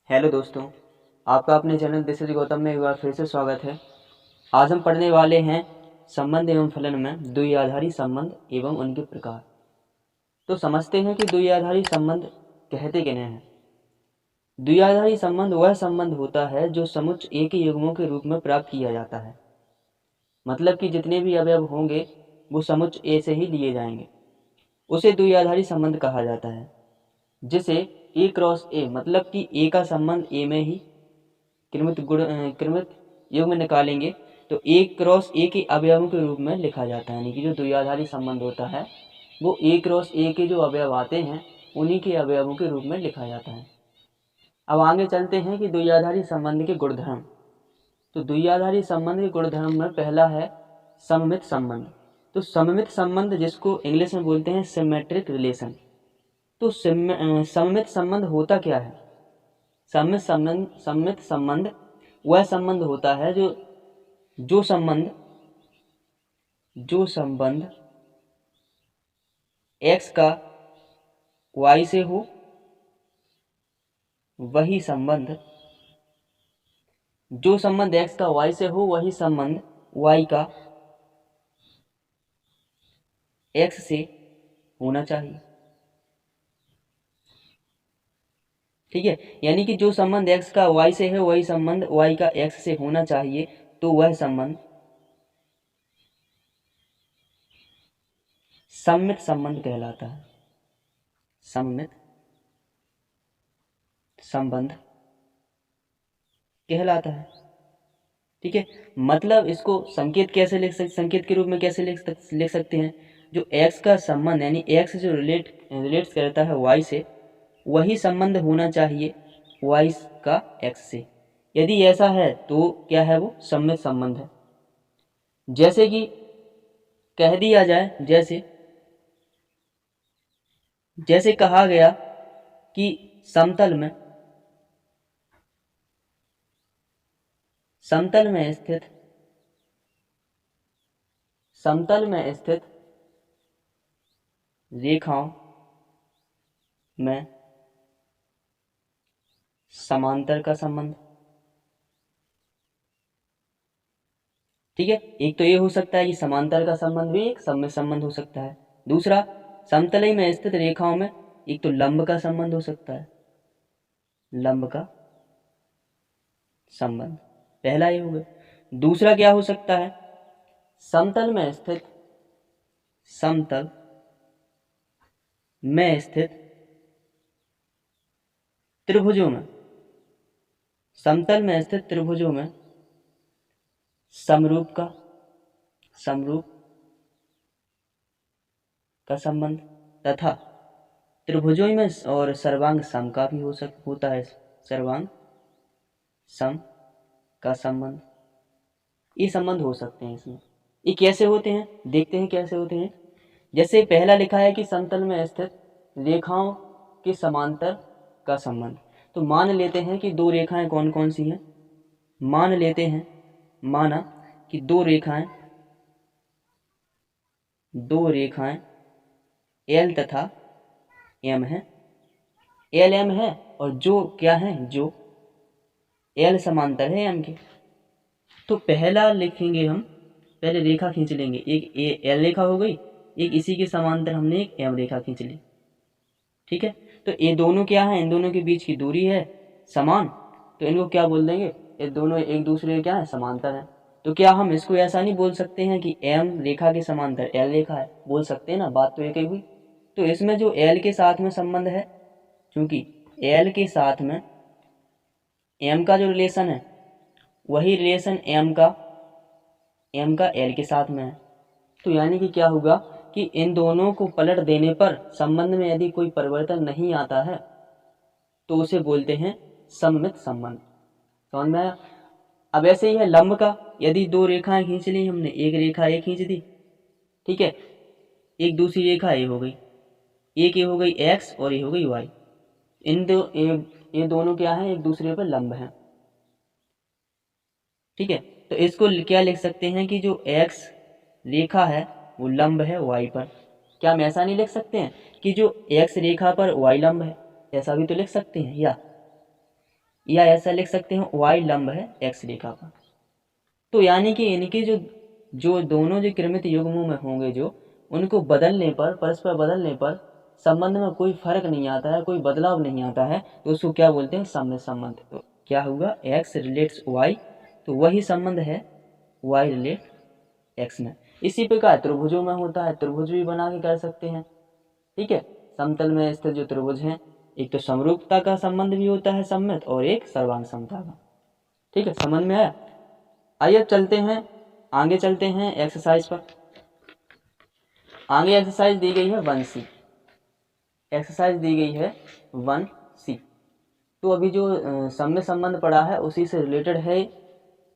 Hello दोस्तों, आपका अपने चैनल दिस इज गौतम में एक बार फिर से स्वागत है। आज हम पढ़ने वाले हैं संबंध एवं फलन में द्विआधारी संबंध एवं उनके प्रकार। तो समझते हैं कि द्विआधारी संबंध कहते किन्हें हैं। द्विआधारी संबंध वह संबंध होता है जो समुच्च एक ही युग्मों के रूप में प्राप्त किया जाता है। मतलब कि जितने भी अवयव होंगे वो समुच्च ए से ही लिए जाएंगे, उसे द्विआधारी संबंध कहा जाता है। जिसे ए क्रॉस ए मतलब कि ए का संबंध ए में ही क्रमित युग्म निकालेंगे तो ए क्रॉस ए के अवयवों के रूप में लिखा जाता है। यानी कि जो द्विआधारी संबंध होता है वो ए क्रॉस ए के जो अवयव आते हैं उन्हीं के अवयवों के रूप में लिखा जाता है। अब आगे चलते हैं कि द्विआधारी संबंध के गुणधर्म। तो द्विआधारी संबंध के गुणधर्म में पहला है सममित संबंध। तो सममित संबंध जिसको इंग्लिश में बोलते हैं सिमेट्रिक रिलेशन। तो सममित संबंध होता क्या है? सममित संबंध वह संबंध होता है जो संबंध x का y से हो, वही संबंध x का y से हो वही संबंध y का x से होना चाहिए। ठीक है, यानी कि जो संबंध x का y से है वही संबंध y का x से होना चाहिए। तो वह संबंध सममित संबंध कहलाता है। सममित संबंध कहलाता है। ठीक है, मतलब इसको संकेत के रूप में कैसे लिख सकते हैं? जो x का संबंध यानी x जो रिलेट्स करता है y से वही संबंध होना चाहिए y का x से। यदि ऐसा है तो क्या है? वो सममित संबंध है। जैसे कि कह दिया जाए, जैसे कहा गया कि समतल में स्थित रेखाओं में समांतर का संबंध। ठीक है, एक तो ये हो सकता है कि समांतर का संबंध भी एक सममित संबंध हो सकता है। दूसरा, समतल में स्थित रेखाओं में एक तो लंब का संबंध हो सकता है, लंब का संबंध पहला ये हो गया। दूसरा क्या हो सकता है? समतल में स्थित त्रिभुजों में समरूप का संबंध तथा त्रिभुजों में और सर्वांग सम का भी होता है। सर्वांग सम का संबंध, ये संबंध हो सकते हैं। इसमें ये कैसे होते हैं, देखते हैं कैसे होते हैं। जैसे पहला लिखा है कि समतल में स्थित रेखाओं के समांतर का संबंध। तो मान लेते हैं कि दो रेखाएं कौन कौन सी हैं। माना कि दो रेखाएं एल तथा एम है। एल एम है और जो क्या है, जो एल समांतर है एम के। तो पहला लिखेंगे हम, पहले रेखा खींच लेंगे। एक एल रेखा हो गई, एक इसी के समांतर हमने एक एम रेखा खींच ली। ठीक है, तो ये दोनों क्या है? इन दोनों के बीच की दूरी है समान, तो इनको क्या बोल देंगे? ये दोनों एक दूसरे के क्या है? समांतर है। तो क्या हम इसको ऐसा नहीं बोल सकते हैं कि एम रेखा के समांतर एल रेखा है? बोल सकते हैं ना, बात तो एक ही हुई। तो इसमें जो एल के साथ में संबंध है, क्योंकि एल के साथ में एम का जो रिलेशन है वही रिलेशन एम का एल के साथ में है। तो यानी कि क्या होगा कि इन दोनों को पलट देने पर संबंध में यदि कोई परिवर्तन नहीं आता है तो उसे बोलते हैं सममित संबंध। समझ में आया? अब ऐसे ही है लंब का। यदि दो रेखाएं खींच ली हमने, एक रेखा ए खींच दी, ठीक है, एक दूसरी रेखा ए हो गई, एक ये हो गई एक्स और ये हो गई वाई। ये दोनों क्या है? एक दूसरे पर लंब हैं। ठीक है, तो इसको क्या लिख सकते हैं कि जो एक्स रेखा है वो लंब है वाई पर। क्या हम ऐसा नहीं लिख सकते हैं कि जो एक्स रेखा पर वाई लंब है? ऐसा भी तो लिख सकते हैं। या या ऐसा लिख सकते हैं y लंब है x रेखा का। तो यानी कि इनके जो जो दोनों जो क्रमित युग्मों में होंगे जो उनको बदलने पर परस्पर बदलने पर संबंध में कोई फर्क नहीं आता है, कोई बदलाव नहीं आता है, तो उसको क्या बोलते हैं? सममित संबंध। तो क्या होगा? x रिलेट्स y, तो वही संबंध है y रिलेट x में। इसी प्रकार त्रिभुजों में होता है, त्रिभुज भी बना के कर सकते हैं। ठीक है, समतल में स्थित जो त्रिभुज हैं, एक तो समरूपता का संबंध भी होता है सममित, और एक सर्वांग समता का। ठीक है, समझ में आया? आइए अब चलते हैं आगे, चलते हैं एक्सरसाइज पर। आगे एक्सरसाइज दी गई है 1C। एक्सरसाइज दी गई है 1C। तो अभी जो सममित संबंध पड़ा है उसी से रिलेटेड है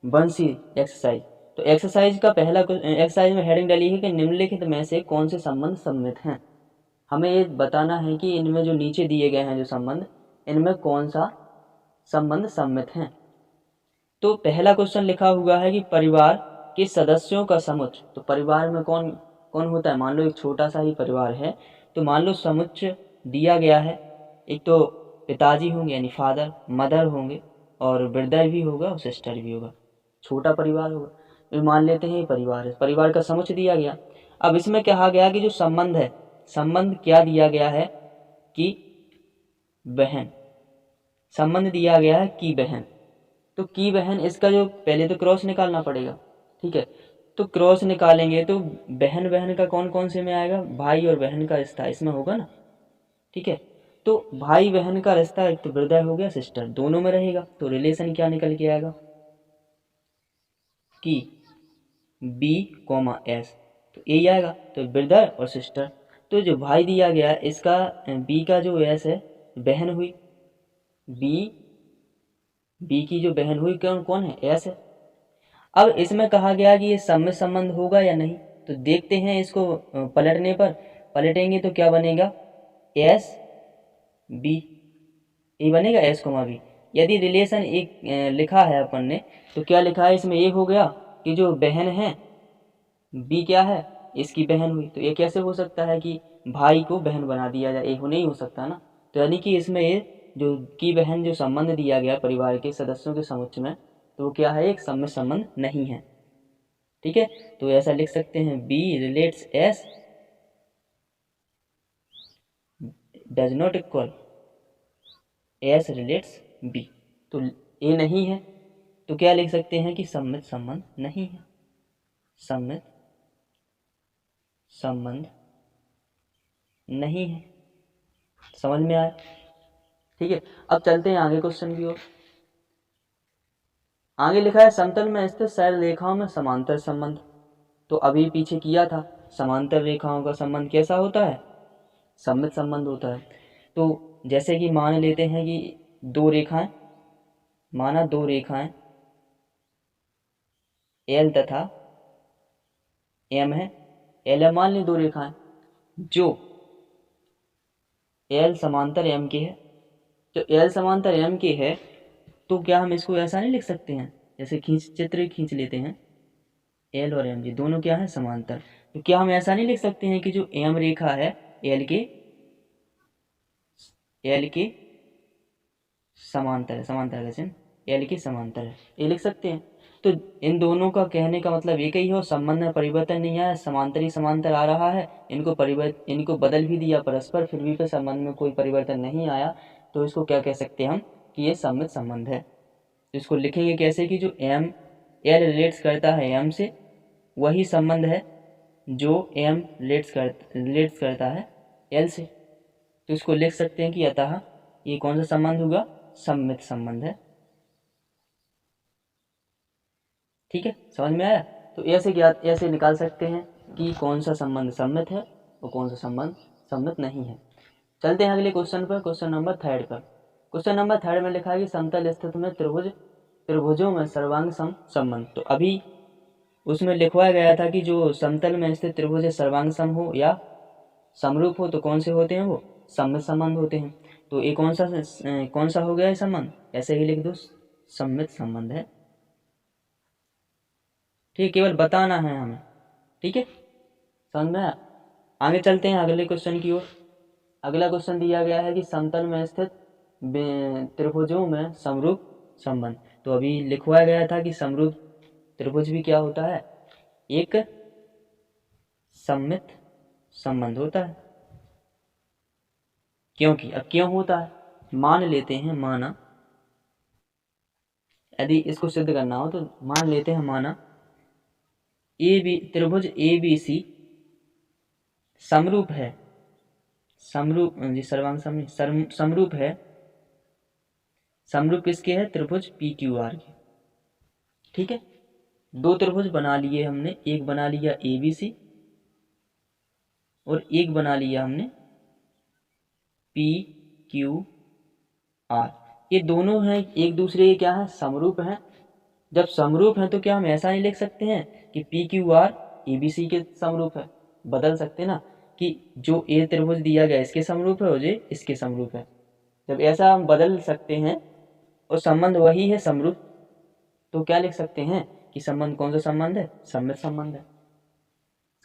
1C एक्सरसाइज। तो एक्सरसाइज का पहला एक्सरसाइज में हेडिंग डाली है कि निम्नलिखित में से कौन से संबंध सममित हैं। हमें ये बताना है कि इनमें जो नीचे दिए गए हैं जो संबंध, इनमें कौन सा संबंध सममित हैं। तो पहला क्वेश्चन लिखा हुआ है कि परिवार के सदस्यों का समुच्चय। तो परिवार में कौन कौन होता है? मान लो एक छोटा सा ही परिवार है, तो मान लो समुच्चय दिया गया है, एक तो पिताजी होंगे यानी फादर, मदर होंगे, और ब्रदर भी होगा और सिस्टर भी होगा, छोटा परिवार होगा। तो मान लेते हैं ये परिवार है, परिवार का समुच्चय दिया गया। अब इसमें कहा गया कि जो संबंध है, संबंध क्या दिया गया है? कि बहन। संबंध दिया गया है कि बहन। तो की बहन, इसका जो पहले तो क्रॉस निकालना पड़ेगा। ठीक है, तो क्रॉस निकालेंगे तो बहन बहन का कौन कौन से में आएगा? भाई और बहन का रिश्ता इसमें होगा ना। ठीक है, तो भाई बहन का रिश्ता एक तो ब्रदर हो गया, सिस्टर, दोनों में रहेगा। तो रिलेशन क्या निकल के आएगा? कि B, S, तो ए आएगा, तो ब्रदर और सिस्टर। तो जो भाई दिया गया इसका B का जो S है बहन हुई, B की जो बहन हुई कौन कौन है? S है। अब इसमें कहा गया कि ये सममित संबंध होगा या नहीं, तो देखते हैं इसको पलटने पर। पलटेंगे तो क्या बनेगा? एस बी, ये बनेगा एस कोमा बी। यदि रिलेशन एक लिखा है अपन ने, तो क्या लिखा है इसमें? ये हो गया कि जो बहन है बी क्या है? इसकी बहन हुई। तो ये कैसे हो सकता है कि भाई को बहन बना दिया जाए? ये नहीं हो सकता ना। तो यानी कि इसमें ये जो की बहन जो संबंध दिया गया परिवार के सदस्यों के समुच्चय में, तो वो क्या है? एक सममित संबंध नहीं है। ठीक है, तो ऐसा लिख सकते हैं B relates S does not equal S relates B। तो ए नहीं है, तो क्या लिख सकते हैं कि सममित संबंध नहीं है। सममित संबंध नहीं है। समझ में आया? ठीक है, अब चलते हैं आगे क्वेश्चन की ओर। आगे लिखा है समतल में स्थित सरल रेखाओं में समांतर संबंध। तो अभी पीछे किया था, समांतर रेखाओं का संबंध कैसा होता है? सममित संबंध होता है। तो जैसे कि मान लेते हैं कि दो रेखाएं, माना दो रेखाएं एल तथा एम है। एल एम मान ली दो रेखाएं, जो एल समांतर एम के है। जो एल समांतर एम के है, तो क्या हम इसको ऐसा नहीं लिख सकते हैं? जैसे चित्र खींच लेते हैं, एल और एम जी दोनों क्या है? समांतर। तो क्या हम ऐसा नहीं लिख सकते हैं कि जो एम रेखा है एल के समांतर है, समांतर का चिन्ह एल के समांतर है, ये लिख सकते हैं। तो इन दोनों का कहने का मतलब एक ही है, संबंध में परिवर्तन नहीं आया, समांतर ही समांतर आ रहा है। इनको बदल भी दिया परस्पर, फिर भी संबंध में कोई परिवर्तन नहीं आया, तो इसको क्या कह सकते हैं हम? कि ये सममित संबंध है। तो इसको लिखेंगे कैसे कि जो एम एल रिलेट्स करता है एम से, वही संबंध है जो एम रिलेट्स करता है एल से। तो इसको लिख सकते हैं कि अतः ये कौन सा संबंध होगा? सममित संबंध है। ठीक है, समझ में आया? तो ऐसे निकाल सकते हैं कि कौन सा संबंध सम्मित है और कौन सा संबंध सम्मित नहीं है। चलते हैं अगले क्वेश्चन पर, क्वेश्चन नंबर 3 पर। क्वेश्चन नंबर 3 में लिखा है कि समतल स्थिति में त्रिभुजों में सर्वांग सम संबंध। तो अभी उसमें लिखवाया गया था कि जो समतल में स्थित त्रिभुज सर्वांग सम हो या समरूप हो, तो कौन से होते हैं? वो सममित संबंध होते हैं। तो ये कौन सा हो गया है संबंध? ऐसे ही लिख दो, सममित संबंध है। ठीक, केवल बताना है हमें। ठीक है, समझ में आया? आगे चलते हैं अगले क्वेश्चन की ओर। अगला क्वेश्चन दिया गया है कि समतल में स्थित त्रिभुजों में समरूप संबंध। तो अभी लिखवाया गया था कि समरूप त्रिभुज भी क्या होता है, एक सममित संबंध होता है। क्योंकि अब क्यों होता है, मान लेते हैं, माना यदि इसको सिद्ध करना हो तो मान लेते हैं, माना त्रिभुज ABC समरूप है, समरूप जी सर्वांग समरूप है, समरूप किसके है, त्रिभुज PQR के। ठीक है, दो त्रिभुज बना लिए हमने, एक बना लिया ABC और एक बना लिया हमने PQR। ये दोनों हैं एक दूसरे के क्या है, समरूप हैं। जब समरूप हैं तो क्या हम ऐसा नहीं लिख सकते हैं कि PQR ABC के समरूप है, बदल सकते ना कि जो ए त्रिभुज दिया गया इसके समरूप है और ये इसके समरूप है। जब ऐसा हम बदल सकते हैं और संबंध वही है समरूप, तो क्या लिख सकते हैं कि संबंध कौन सा संबंध है, सममित संबंध है।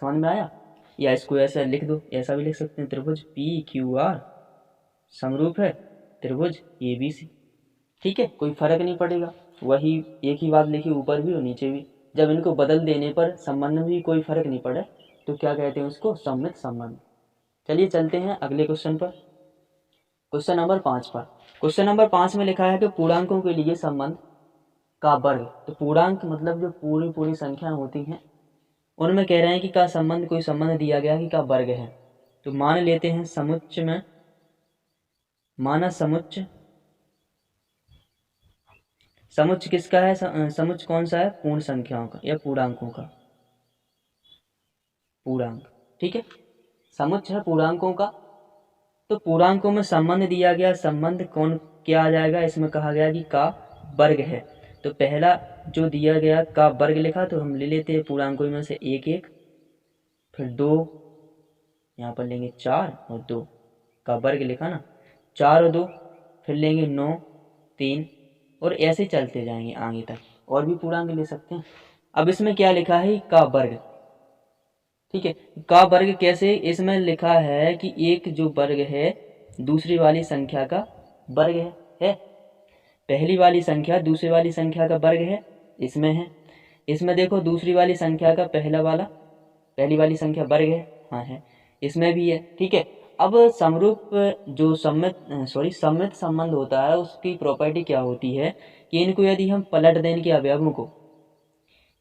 समझ में आया? या इसको ऐसा लिख दो, ऐसा भी लिख सकते हैं, त्रिभुज PQR समरूप है त्रिभुज ABC। ठीक है, कोई फर्क नहीं पड़ेगा, वही एक ही बात लिखी ऊपर भी और नीचे भी। जब इनको बदल देने पर संबंध में भी कोई फर्क नहीं पड़े तो क्या कहते हैं उसको, सममित संबंध। चलिए चलते हैं अगले क्वेश्चन पर, क्वेश्चन नंबर 5 पर। क्वेश्चन नंबर 5 में लिखा है कि पूर्णांकों के लिए संबंध का वर्ग। तो पूर्णांक मतलब जो पूरी संख्या होती हैं उनमें कह रहे हैं कि का संबंध, कोई संबंध दिया गया कि का वर्ग है। तो मान लेते हैं समुच्च में, माना समुच्च, समुच्च किसका है, समुच्च कौन सा है, पूर्ण संख्याओं का या पूर्णांकों का, पूर्णांक। ठीक है, समुच्च है पूर्णांकों का। तो पूर्णांकों में संबंध दिया गया, संबंध कौन क्या आ जाएगा, इसमें कहा गया कि का वर्ग है। तो पहला जो दिया गया का वर्ग लिखा, तो हम ले लेते हैं पूर्णांकों में से एक एक, फिर दो, यहाँ पर लेंगे 4 और 2 का वर्ग लिखा ना, 4 और 2, फिर लेंगे 9, 3 और ऐसे चलते जाएंगे आगे तक, और भी पूर्णांक ले सकते हैं। अब इसमें क्या लिखा है, का वर्ग। ठीक है, का वर्ग कैसे, इसमें लिखा है कि एक जो वर्ग है दूसरी वाली संख्या का वर्ग है। पहली वाली संख्या दूसरी वाली संख्या का वर्ग है, इसमें है। इसमें देखो दूसरी वाली संख्या का पहली वाली संख्या वर्ग है, हाँ है, इसमें भी है। ठीक है, अब समरूप जो सममित संबंध होता है उसकी प्रॉपर्टी क्या होती है कि इनको यदि हम पलट दें, इनके अवयवों को,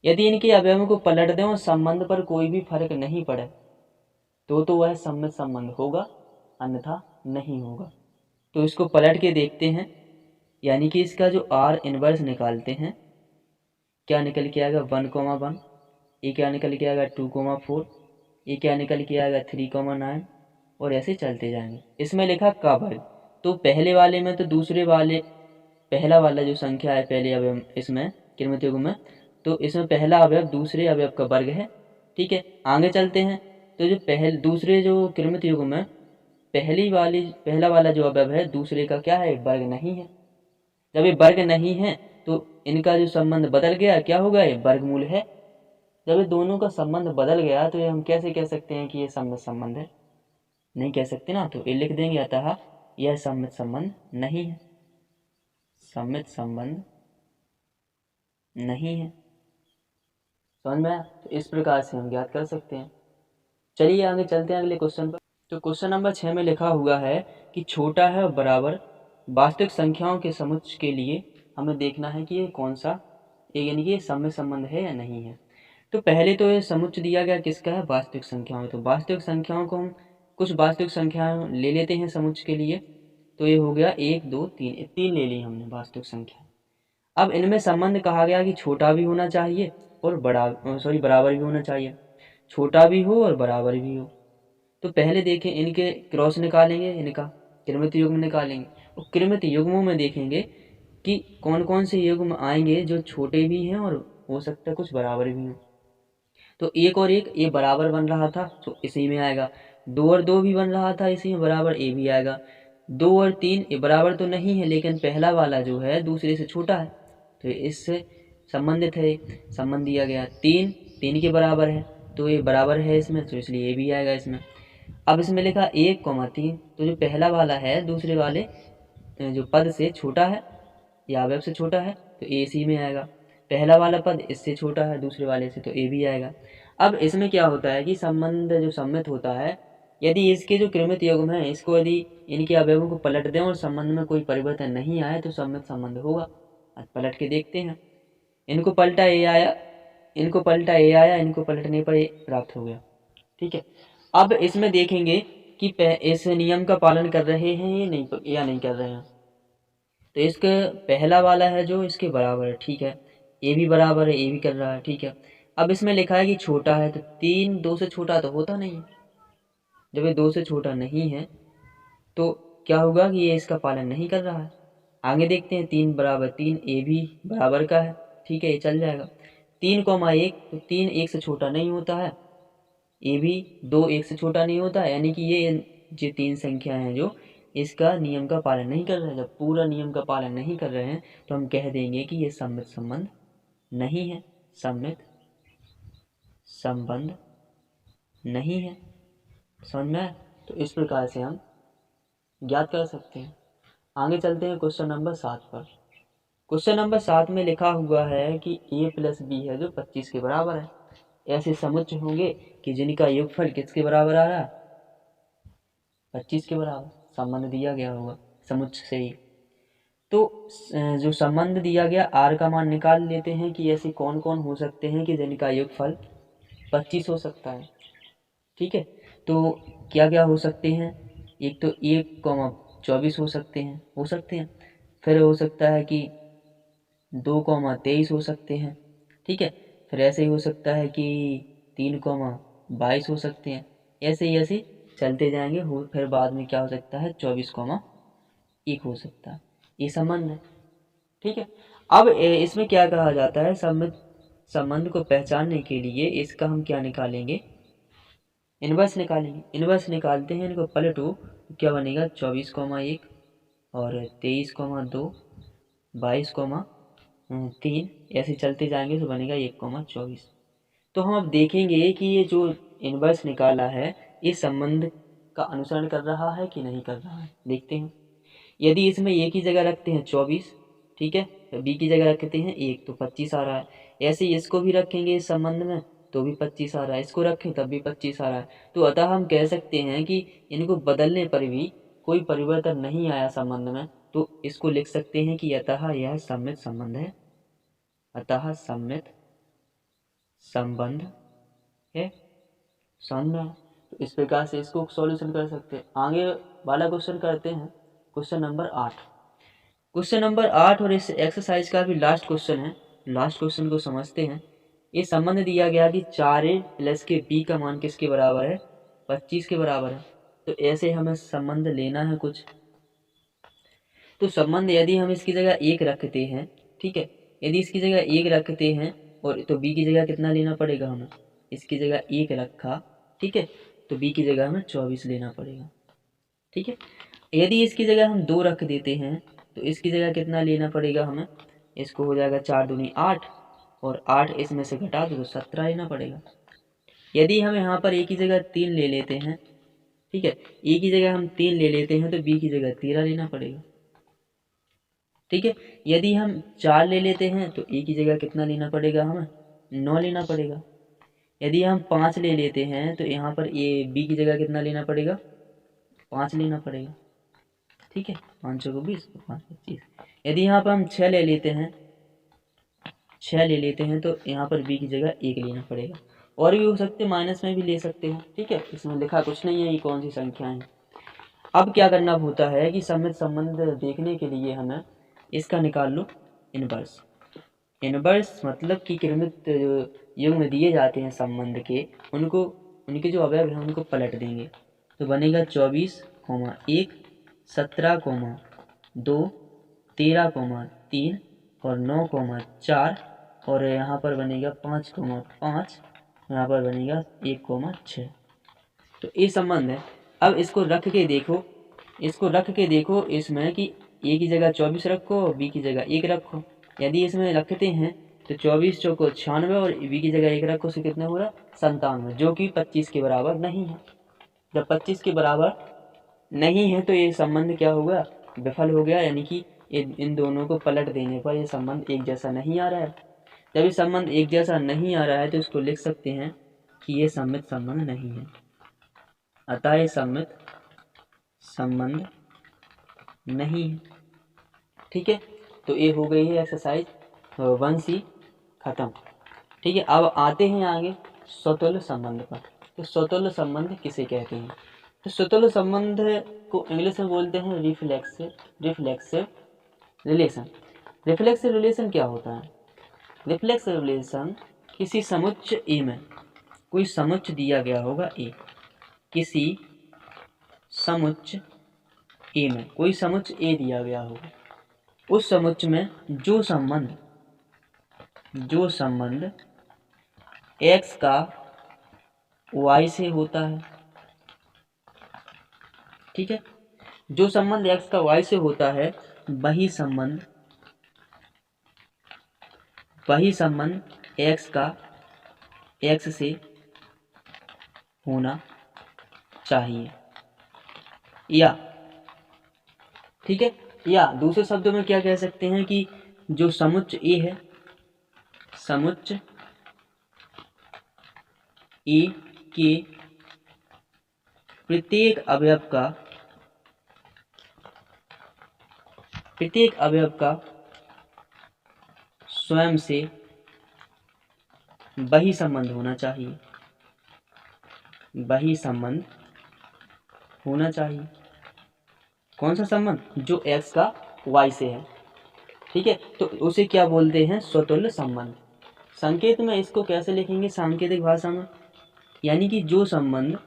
यदि इनके अवयवों को पलट दें और संबंध पर कोई भी फर्क नहीं पड़े तो वह सममित संबंध होगा, अन्यथा नहीं होगा। तो इसको पलट के देखते हैं, यानी कि इसका जो R इनवर्स निकालते हैं, क्या निकल के आएगा 1,1, ये क्या निकल के आएगा 2,4, ये क्या निकल के आएगा 3,9 और ऐसे चलते जाएंगे। इसमें लिखा का वर्ग, तो पहले वाले में तो दूसरे वाले, पहला वाला जो संख्या है पहले अवयव इसमें कृमित युग्म में, तो इसमें पहला अवयव दूसरे अवयव का वर्ग है। ठीक है, आगे चलते हैं, तो जो दूसरे जो कृमित युग्म में पहला वाला जो अवयव है दूसरे का क्या है, वर्ग नहीं है। जब ये वर्ग नहीं है तो इनका जो संबंध बदल गया, क्या होगा, ये वर्गमूल है। जब ये दोनों का संबंध बदल गया तो ये हम कैसे कह सकते हैं कि ये सममित संबंध है, नहीं कह सकते ना, तो ये लिख देंगे, अतः यह सममित संबंध नहीं है, सममित संबंध नहीं है। समझ में आया? तो इस प्रकार से हम ज्ञात कर सकते हैं। चलिए आगे चलते हैं अगले क्वेश्चन पर। तो क्वेश्चन नंबर 6 में लिखा हुआ है कि छोटा है और बराबर वास्तविक संख्याओं के समुच्चय के लिए हमें देखना है कि ये कौन सा, यानी कि ये सममित संबंध है या नहीं है। तो पहले तो ये समुच्चय दिया गया किसका है, वास्तविक संख्याओं। तो वास्तविक संख्याओं को हम कुछ वास्तविक संख्याएं ले लेते हैं समुच्चय के लिए। तो ये हो गया 1, 2, 3, 3 ले ली हमने वास्तविक संख्या। अब इनमें संबंध कहा गया कि छोटा भी होना चाहिए और बराबर भी होना चाहिए, छोटा भी हो और बराबर भी हो। तो पहले देखें, इनके क्रॉस निकालेंगे, इनका कृमित युग्म निकालेंगे और कृमित युग्मों में देखेंगे कि कौन कौन से युग्म आएंगे जो छोटे भी हैं और हो सकता है कुछ बराबर भी हो। तो 1 और 1 ये बराबर बन रहा था तो इसी में आएगा, 2 और 2 भी बन रहा था इसी में बराबर, ये भी आएगा। 2 और 3 ये बराबर तो नहीं है, लेकिन पहला वाला जो है दूसरे से छोटा है तो इससे संबंधित है, संबंध दिया गया। 3 के बराबर है तो ये बराबर है इसमें, तो इसलिए ये भी आएगा इसमें। अब इसमें लिखा 1,3, तो जो पहला वाला है दूसरे वाले जो पद से छोटा है या अवयव से छोटा है तो ए सी में आएगा। पहला वाला पद इससे छोटा है दूसरे वाले से तो ए भी आएगा। अब इसमें क्या होता है कि संबंध जो सम्मित होता है, यदि इसके जो कृमित युग्म है इसको यदि इनके अवयवों को पलट दें और संबंध में कोई परिवर्तन नहीं आए तो सम्मित संबंध होगा। आज पलट के देखते हैं। इनको पलटा ए आया, इनको पलटा ए आया, इनको पलटने पर ए प्राप्त हो गया। ठीक है, अब इसमें देखेंगे कि इस नियम का पालन कर रहे हैं या नहीं कर रहे हैं। तो इसका पहला वाला है जो इसके बराबर है, ठीक है, ए भी बराबर है, ए भी कर रहा है, ठीक है। अब इसमें लिखा है कि छोटा है, तो 3 2 से छोटा तो होता नहीं है। जब ये 2 से छोटा नहीं है तो क्या होगा कि ये इसका पालन नहीं कर रहा है। आगे देखते हैं, 3 बराबर 3, ए भी बराबर का है, ठीक है, ये चल जाएगा। 3,1 तो 3 1 से छोटा नहीं होता है, ए भी 2 1 से छोटा नहीं होता है, यानी कि ये 3 संख्या हैं जो इसका नियम का पालन नहीं कर रहे हैं। जब पूरा नियम का पालन नहीं कर रहे हैं तो हम कह देंगे कि ये सम्मित संबंध नहीं है, सम्मित संबंध नहीं है। समझ में आया? तो इस प्रकार से हम ज्ञात कर सकते हैं। आगे चलते हैं क्वेश्चन नंबर 7 पर। क्वेश्चन नंबर 7 में लिखा हुआ है कि a प्लस बी है जो 25 के बराबर है। ऐसे समुच्चय होंगे कि जिनका योगफल किसके बराबर आ रहा है, 25 के बराबर। संबंध दिया गया होगा समुच्चय से ही। तो जो संबंध दिया गया r का मान निकाल लेते हैं कि ऐसे कौन कौन हो सकते हैं कि जिनका योगफल 25 हो सकता है। ठीक है, तो क्या क्या हो सकते हैं, एक तो 1,24 हो सकते हैं, फिर हो सकता है कि 2,23 हो सकते हैं। ठीक है, फिर ऐसे ही हो सकता है कि 3,22 हो सकते हैं। ऐसे ही ऐसे चलते जाएंगे फिर बाद में क्या हो सकता है 24,1 हो सकता है। ये संबंध है। ठीक है, अब इसमें क्या कहा जाता है, संबंध को पहचानने के लिए इसका हम क्या निकालेंगे, इनवर्स निकालेंगे। इनवर्स निकालते हैं, इनको पलटो तो क्या बनेगा 24,1 और 23,2 22,3 ऐसे चलते जाएंगे तो बनेगा 1,24। तो हम अब देखेंगे कि ये जो इनवर्स निकाला है ये संबंध का अनुसरण कर रहा है कि नहीं कर रहा है। देखते हैं, यदि इसमें ए की जगह रखते हैं 24, ठीक है, तो बी की जगह रखते हैं 1 तो 25 आ रहा है। ऐसे ही इसको भी रखेंगे इस संबंध में तो भी 25 आ रहा है, इसको रखें तब भी 25 आ रहा है। तो अतः हम कह सकते हैं कि इनको बदलने पर भी कोई परिवर्तन नहीं आया संबंध में, तो इसको लिख सकते हैं कि अतः यह सम्मित संबंध है, अतः सम्मित संबंध है। समझ में? तो इस प्रकार से इसको सॉल्यूशन कर सकते हैं। आगे वाला क्वेश्चन करते हैं, क्वेश्चन नंबर 8। क्वेश्चन नंबर 8 और इस एक्सरसाइज का भी लास्ट क्वेश्चन है। लास्ट क्वेश्चन को समझते हैं। ये संबंध दिया गया कि 4a प्लस के b का मान किसके बराबर है, 25 के बराबर है। तो ऐसे हमें संबंध लेना है कुछ। तो संबंध यदि हम इसकी जगह 1 रखते हैं, ठीक है, यदि इसकी जगह 1 रखते हैं और तो b की जगह कितना लेना पड़ेगा हमें, इसकी जगह 1 रखा, ठीक है, तो b की जगह हमें 24 लेना पड़ेगा। ठीक है, यदि इसकी जगह हम 2 रख देते हैं तो इसकी जगह कितना लेना पड़ेगा हमें, इसको हो जाएगा 4 दूनी 8 और 8 इसमें से घटा दो तो 17 लेना पड़ेगा। यदि हम यहाँ पर a की जगह 3 ले लेते हैं, ठीक है, a की जगह हम 3 ले लेते हैं तो b की जगह 13 लेना पड़ेगा। ठीक है, यदि हम 4 ले लेते हैं तो a की जगह कितना लेना पड़ेगा हमें, 9 लेना पड़ेगा। यदि हम 5 ले लेते हैं तो यहाँ पर b की जगह कितना लेना पड़ेगा, 5 लेना पड़ेगा। ठीक है, 5 चौको 20 5 25। यदि यहाँ पर हम 6 ले लेते हैं तो यहाँ पर b की जगह 1 लेना पड़ेगा। और भी हो सकते, माइनस में भी ले सकते हैं। ठीक है, इसमें लिखा कुछ नहीं है ये कौन सी संख्या है। अब क्या करना होता है कि सम्मित संबंध देखने के लिए हमें इसका निकाल लो इनवर्स। इनवर्स मतलब कि कृमित युग्म दिए जाते हैं संबंध के, उनको उनके जो अवयव हैं उनको पलट देंगे तो बनेगा 24,1 17,2 13,3 और 9,4 और यहाँ पर बनेगा 5,5, यहाँ पर बनेगा 1,6। तो ये संबंध है। अब इसको रख के देखो, इसमें कि a की जगह 24 रखो और b की जगह 1 रखो। यदि इसमें रखते हैं तो 24 चौको 96 और b की जगह 1 रखो, से कितना हो रहा 97, जो कि 25 के बराबर नहीं है। जब 25 के बराबर नहीं है तो ये संबंध क्या होगा, विफल हो गया, यानी कि इन दोनों को पलट देने पर ये संबंध एक जैसा नहीं आ रहा है। जब ये संबंध एक जैसा नहीं आ रहा है तो इसको लिख सकते हैं कि ये सममित संबंध नहीं है, अतः ये सममित संबंध नहीं है। ठीक है, तो ये हो गई है एक्सरसाइज 1C खत्म। ठीक है, अब आते हैं आगे स्वतुल्य संबंध पर। तो स्वतुल्य संबंध किसे कहते हैं? तो स्वतुल्य संबंध को इंग्लिश में बोलते हैं रिफ्लेक्सिव रिलेशन। रिफ्लेक्सिव रिलेशन क्या होता है? रिफ्लेक्सिव रिलेशन किसी समुच्चय ए में, कोई समुच्चय दिया गया होगा ए, किसी समुच्चय ए में कोई समुच्चय ए दिया गया होगा, उस समुच्चय में जो संबंध x का y से होता है, ठीक है, जो संबंध x का y से होता है वही संबंध x का x से होना चाहिए, या ठीक है, या दूसरे शब्दों में क्या कह सकते हैं कि जो समुच्चय ए है, समुच्चय ए के प्रत्येक अवयव का स्वयं से वही संबंध होना चाहिए, वही संबंध होना चाहिए। कौन सा संबंध? जो x का y से है, ठीक है, तो उसे क्या बोलते हैं? स्वतुल्य संबंध। संकेत में इसको कैसे लिखेंगे सांकेतिक भाषा में? यानी कि जो संबंध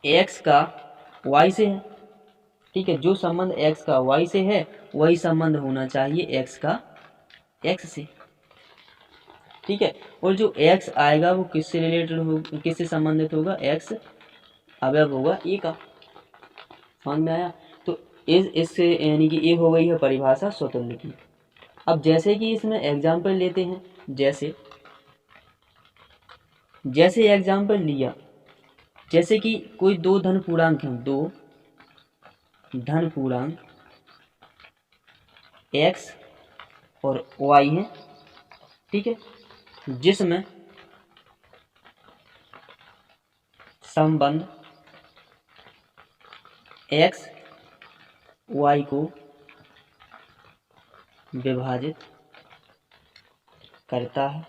x का y से है, ठीक है, जो संबंध x का y से है वही संबंध होना चाहिए x का x से, ठीक है, और जो x आएगा वो किससे रिलेटेड होगा, किससे संबंधित होगा? x अवयव होगा ए का। समझ में आया? तो इससे यानी कि ये हो गई है परिभाषा स्वतुल्य की। अब जैसे कि इसमें एग्जाम्पल लेते हैं, जैसे एग्जाम्पल लिया, जैसे कि कोई दो धन पूर्णांक हैं, दो धन पूर्णांक x और y है, ठीक है, जिसमें संबंध x y को विभाजित करता है,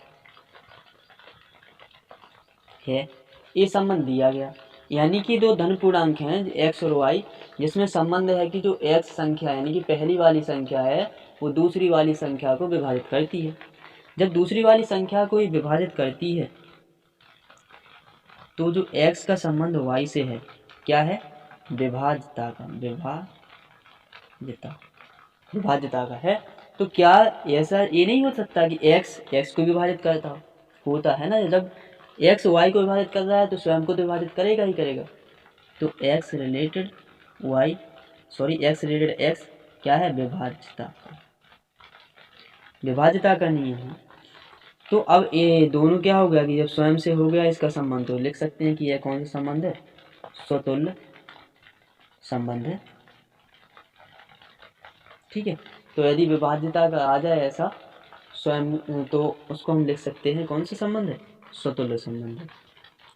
ये संबंध दिया गया। यानी कि दो धन पूर्णांक हैं x और y, जिसमें संबंध है कि जो x संख्या यानी कि पहली वाली संख्या है वो दूसरी वाली संख्या को विभाजित करती है। जब दूसरी वाली संख्या को विभाजित करती है तो जो x का संबंध y से है क्या है? विभाज्यता का है। तो क्या ऐसा ये नहीं हो सकता कि x को विभाजित करता होता है ना? जब x y को विभाजित कर रहा है तो स्वयं को तो विभाजित करेगा ही करेगा। तो x रिलेटेड x क्या है? विभाज्यता का नियम है। तो अब ये दोनों क्या हो गया कि जब स्वयं से हो गया इसका संबंध, तो लिख सकते हैं कि यह कौन सा संबंध है? स्वतुल्य संबंध है, ठीक है। तो यदि विभाज्यता का आ जाए ऐसा स्वयं, तो उसको हम लिख सकते हैं कौन सा संबंध है? स्वतुल्य संबंध है।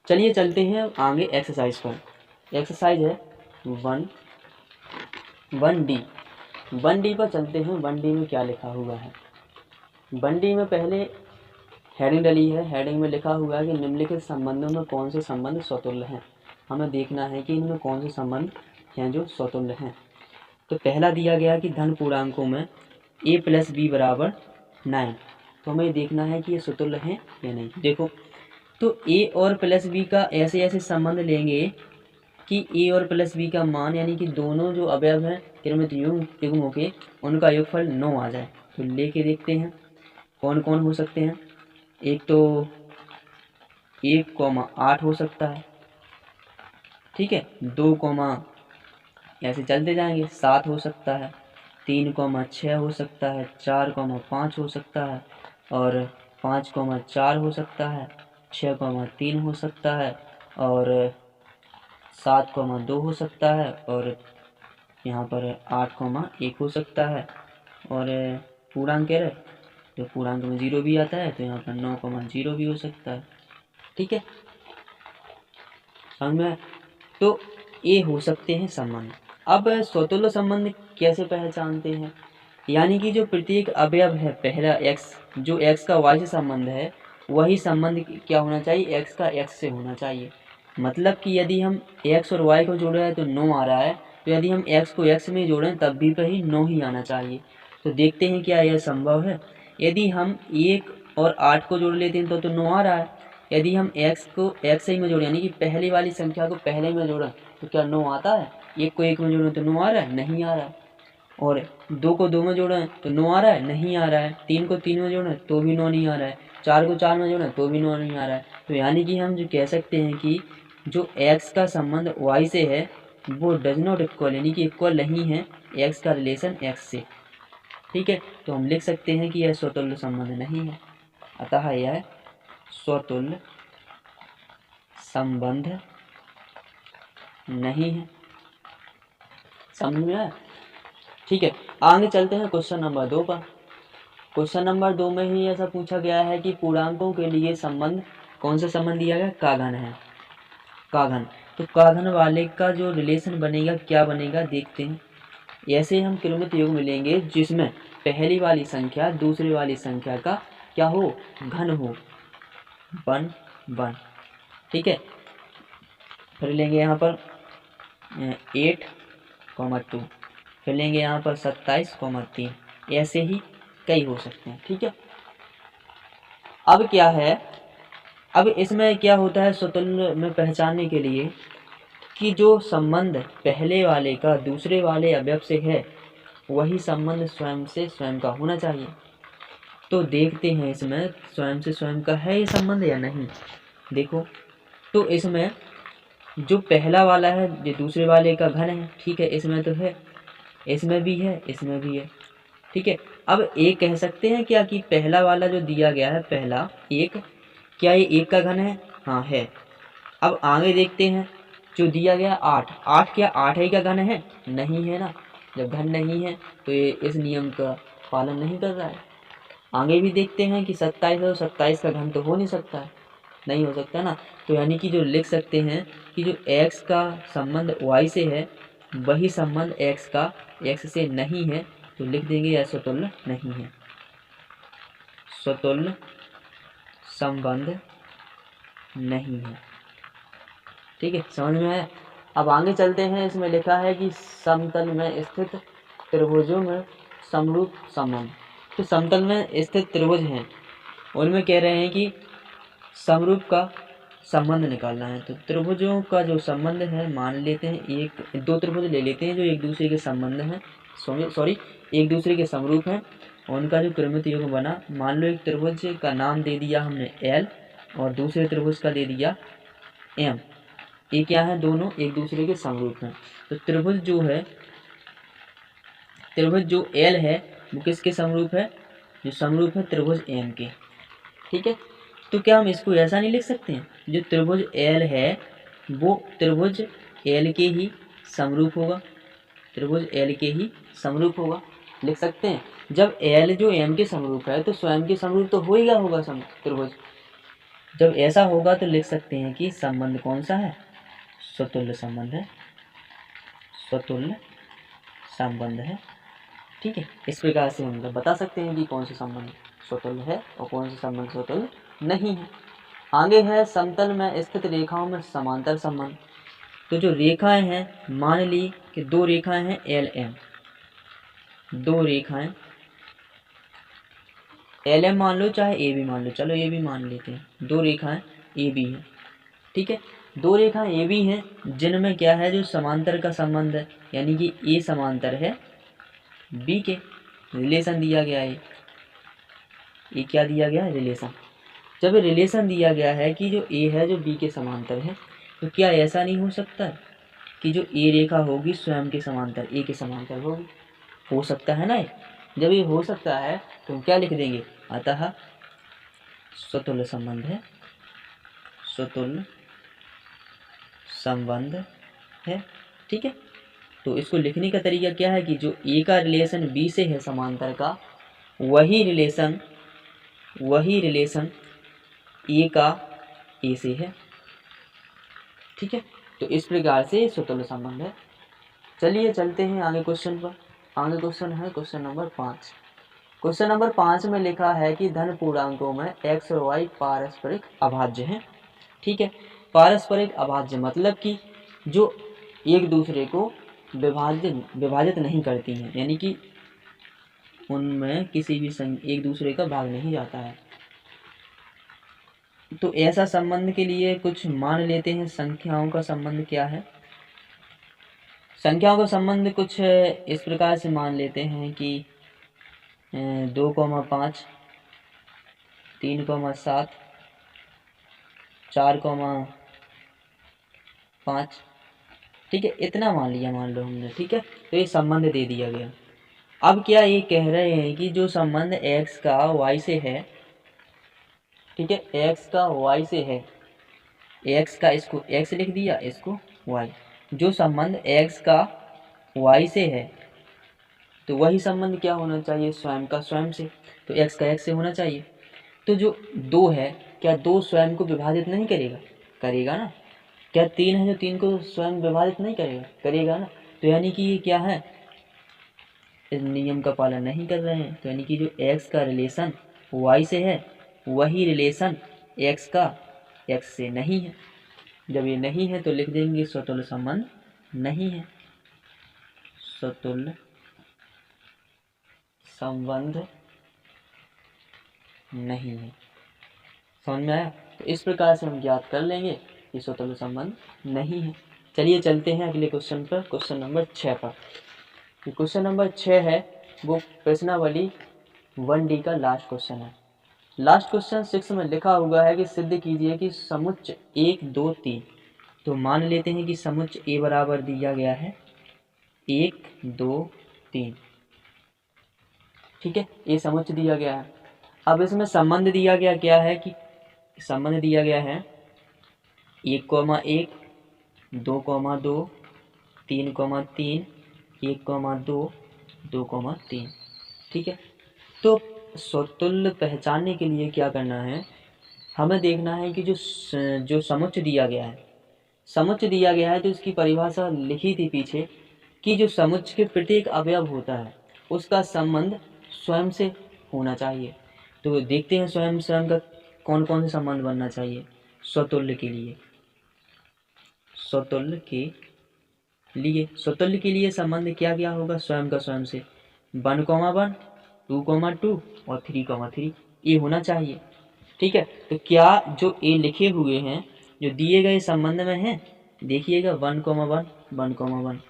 चलिए चलते हैं आगे एक्सरसाइज पर। एक्सरसाइज है 1D पर चलते हैं। 1D में क्या लिखा हुआ है? 1D में पहले हेडिंग डली है, हेडिंग में लिखा हुआ है कि निम्नलिखित संबंधों में कौन से संबंध स्वतुल्य हैं। हमें देखना है कि इनमें कौन से संबंध हैं जो स्वतुल्य हैं। तो पहला दिया गया कि धन पूर्णांकों में a + b = 9, तो हमें देखना है कि ये स्वतुल्य हैं या नहीं। देखो, तो a और +b का ऐसे संबंध लेंगे कि a और +b का मान यानी कि दोनों जो अवयव हैं क्रमित युग्मों के, उनका योगफल 9 आ जाए। तो लेके देखते हैं कौन कौन हो सकते हैं। एक तो 1,8 हो सकता है, ठीक है, 2, ऐसे चलते जाएंगे, 7 हो सकता है, 3,6 हो सकता है, 4,5 हो सकता है, और 5,4 हो सकता है, 6,3 हो सकता है, और 7,2 हो सकता है, और यहाँ पर 8,1 हो सकता है, और पूर्णांक कह रहे तो पूर्णांक में 0 भी आता है, तो यहाँ पर 9,0 भी हो सकता है। ठीक है, समझ में? तो ये हो सकते हैं संबंध। अब स्वतुल्य संबंध कैसे पहचानते हैं? यानी कि जो प्रत्येक अवयव है, पहला x, जो x का y से संबंध है, वही संबंध क्या होना चाहिए, x का x से होना चाहिए। मतलब कि यदि हम x और y को जोड़ रहे हैं तो 9 आ रहा है, तो यदि हम x को x में जोड़ें तब भी वही 9 ही आना चाहिए। तो देखते हैं क्या यह संभव है। यदि हम 1 और 8 को जोड़ लेते हैं तो 9 आ रहा है। यदि हम x को x ही में जोड़ें, यानी कि पहले वाली संख्या को पहले में जोड़ें तो क्या 9 आता है? 1 को 1 में जोड़ें तो 9 आ रहा है? नहीं आ रहा है। और 2 को 2 में जोड़ें तो 9 आ रहा है? नहीं आ रहा है। 3 को 3 में जोड़ें तो भी 9 नहीं आ रहा है। 4 को 4 में जोड़ें तो भी 9 नहीं आ रहा है। तो यानी कि हम जो कह सकते हैं कि जो x का संबंध y से है वो डज नॉट इक्वल, यानी कि इक्वल नहीं है x का रिलेशन x से। ठीक है, तो हम लिख सकते हैं कि यह स्वतुल्य संबंध नहीं है, अतः यह स्वतुल्य संबंध नहीं है। समझ में आया? ठीक है, आगे चलते हैं क्वेश्चन नंबर 2 पर। क्वेश्चन नंबर 2 में ही ऐसा पूछा गया है कि पूर्णांकों के लिए संबंध, कौन सा संबंध दिया गया? का घन है, का घन। तो का घन वाले का जो रिलेशन बनेगा क्या बनेगा देखते हैं। ऐसे हम क्रमित योग मिलेंगे जिसमें पहली वाली संख्या दूसरी वाली संख्या का क्या हो, घन हो, 1 1। ठीक है, फिर लेंगे यहाँ पर 8,2, फिर लेंगे यहाँ पर 27,3, ऐसे ही कई हो सकते हैं। ठीक है, अब क्या है, अब इसमें क्या होता है स्वतुल्य में पहचानने के लिए कि जो संबंध पहले वाले का दूसरे वाले अवयव से है वही संबंध स्वयं से स्वयं का होना चाहिए। तो देखते हैं इसमें स्वयं से स्वयं का है ये संबंध या नहीं। देखो, तो इसमें जो पहला वाला है जो दूसरे वाले का घन है, ठीक है, इसमें तो है, इसमें भी है, इसमें भी है। ठीक है, अब एक कह सकते हैं क्या कि पहला वाला जो दिया गया है, पहला एक, क्या ये एक का घन है? हाँ है। अब आगे देखते हैं, जो दिया गया 8, 8 क्या 8 ही का घन है? नहीं है ना। जब घन नहीं है तो ये इस नियम का पालन नहीं कर रहा है। आगे भी देखते हैं कि 27 और 27 का घन तो हो नहीं सकता है, नहीं हो सकता ना। तो यानी कि जो लिख सकते हैं कि जो x का संबंध y से है वही संबंध x का x से नहीं है, तो लिख देंगे यह स्वतुल्य नहीं है, स्वतुल्य संबंध नहीं है। ठीक है, समझ में आया? अब आगे चलते हैं, इसमें लिखा है कि समतल में स्थित त्रिभुजों में समरूप संबंध। तो समतल में स्थित त्रिभुज हैं, उनमें कह रहे हैं कि समरूप का संबंध निकालना है। तो त्रिभुजों का जो संबंध है, मान लेते हैं एक दो त्रिभुज ले लेते हैं जो एक दूसरे के संबंध हैं, सॉरी एक दूसरे के समरूप हैं, उनका जो क्रमित योग बना। मान लो एक त्रिभुज का नाम दे दिया हमने L और दूसरे त्रिभुज का दे दिया M। ये क्या है, दोनों एक दूसरे के समरूप हैं। तो त्रिभुज जो L है वो किसके समरूप है? जो समरूप है त्रिभुज M के। ठीक है, तो क्या हम इसको ऐसा नहीं लिख सकते हैं, जो त्रिभुज L है वो त्रिभुज L के ही समरूप होगा, त्रिभुज L के ही समरूप होगा, लिख सकते हैं। जब L जो M के समरूप है तो स्वयं के समरूप तो हो ही गया होगा त्रिभुज। जब ऐसा होगा तो लिख सकते हैं कि संबंध कौन सा है, स्वतुल्य संबंध है, स्वतुल्य संबंध है। ठीक है, इस प्रकार से हम बता सकते हैं कि कौन सा संबंध स्वतुल्य है और कौन सा संबंध स्वतुल्य नहीं है। आगे है समतल में स्थित रेखाओं में समांतर संबंध। तो जो रेखाएं हैं, मान ली कि दो रेखाएं हैं LM, दो रेखाएं LM मान लो चाहे AB मान लो, चलो ये भी मान लेते हैं, दो रेखाएं AB है। ठीक है, दो रेखाएं AB हैं जिनमें क्या है, जो समांतर का संबंध है, यानी कि A समांतर है B के, रिलेशन दिया गया है। ये क्या दिया गया है, रिलेशन। जब रिलेशन दिया गया है कि जो A है जो B के समांतर है, तो क्या ऐसा नहीं हो सकता कि जो A रेखा होगी स्वयं के समांतर A के समांतर होगी? हो सकता है ना। जब ये हो सकता है तो हम क्या लिख देंगे, अतः स्वतुल्य संबंध है, स्वतुल्य संबंध है। ठीक है, तो इसको लिखने का तरीका क्या है कि जो ए का रिलेशन बी से है समांतर का, वही रिलेशन ए का ए से है। ठीक है, तो इस प्रकार से स्वतुल्य संबंध है। चलिए चलते हैं आगे क्वेश्चन पर। आगे क्वेश्चन है क्वेश्चन नंबर 5। क्वेश्चन नंबर 5 में लिखा है कि धन पूर्णांकों में x और y पारस्परिक अभाज्य हैं। ठीक है, पारस्परिक अभाज्य मतलब कि जो एक दूसरे को विभाजित नहीं करती हैं, यानी कि उनमें किसी भी एक दूसरे का भाग नहीं जाता है। तो ऐसा संबंध के लिए कुछ मान लेते हैं। संख्याओं का संबंध क्या है? संख्याओं का संबंध कुछ इस प्रकार से मान लेते हैं कि 2,5, 3,7, 4,5। ठीक है, इतना मान लिया, मान लो हमने। ठीक है, तो ये संबंध दे दिया गया। अब क्या ये कह रहे हैं कि जो संबंध x का y से है, ठीक है, x का y से है, x का, इसको x लिख दिया, इसको y, जो संबंध x का y से है तो वही संबंध क्या होना चाहिए? स्वयं का स्वयं से। तो x का x से होना चाहिए। तो जो 2 है, क्या 2 स्वयं को विभाजित नहीं करेगा? करेगा ना। क्या 3 है जो 3 को स्वयं विभाजित नहीं करेगा? करेगा ना। तो यानी कि ये क्या है? इस नियम का पालन नहीं कर रहे हैं। तो यानी कि जो x का रिलेशन y से है, वही रिलेशन x का x से नहीं है। जब ये नहीं है तो लिख देंगे स्वतुल्य संबंध नहीं है, स्वतुल्य संबंध नहीं है। समझ में आया? तो इस प्रकार से हम ज्ञात कर लेंगे कि स्वतुल्य संबंध नहीं है। चलिए चलते हैं अगले क्वेश्चन पर, क्वेश्चन नंबर 6 पर। क्वेश्चन नंबर 6 है वो प्रश्नावली 1D का लास्ट क्वेश्चन है। लास्ट क्वेश्चन 6 में लिखा हुआ है कि सिद्ध कीजिए कि समुच्च 1, 2, 3। तो मान लेते हैं कि समुच्च A बराबर दिया गया है 1, 2, 3। ठीक है, ये समुच्च दिया गया है। अब इसमें संबंध दिया गया क्या है कि संबंध दिया गया है 1,1, 2,2, 3,3, 1,2, 2,3। ठीक है, तो स्वतुल्य पहचानने के लिए क्या करना है? हमें देखना है कि जो समुच्च दिया गया है, समुच्च दिया गया है तो इसकी परिभाषा लिखी थी पीछे कि जो समुच्च के प्रत्येक अवयव होता है उसका संबंध स्वयं से होना चाहिए। तो देखते हैं स्वयं का कौन कौन से संबंध बनना चाहिए स्वतुल्य के लिए। स्वतुल्य के लिए संबंध क्या क्या होगा? स्वयं का स्वयं से 1,1, 2,2 और 3,3 ये होना चाहिए। ठीक है, तो क्या जो ए लिखे हुए हैं जो दिए गए संबंध में हैं, देखिएगा 1,1, 1,1,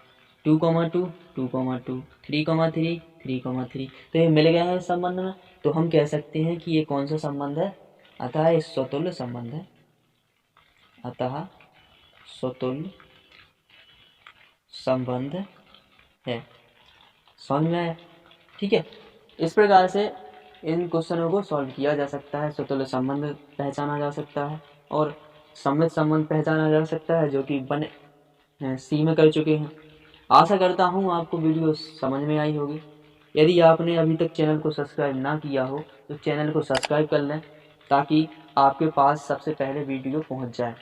2,2, 2,2, 3,3, 3,3, तो ये मिल गए हैं संबंध में। तो हम कह सकते हैं कि ये कौन सा संबंध है? अतः ये स्वतुल्य संबंध है। अतः स्वतुल्य संबंध है। समझ में आया? ठीक है, इस प्रकार से इन क्वेश्चनों को सॉल्व किया जा सकता है। स्वतुल्य संबंध पहचाना जा सकता है और सममित संबंध पहचाना जा सकता है, जो कि बने सी में कर चुके हैं। आशा करता हूँ आपको वीडियो समझ में आई होगी। यदि आपने अभी तक चैनल को सब्सक्राइब ना किया हो तो चैनल को सब्सक्राइब कर लें, ताकि आपके पास सबसे पहले वीडियो पहुँच जाए।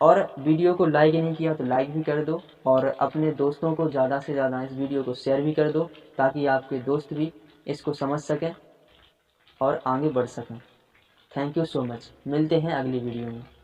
और वीडियो को लाइक नहीं किया तो लाइक भी कर दो, और अपने दोस्तों को ज़्यादा से ज़्यादा इस वीडियो को शेयर भी कर दो, ताकि आपके दोस्त भी इसको समझ सकें और आगे बढ़ सकें। Thank you so much. मिलते हैं अगली वीडियो में।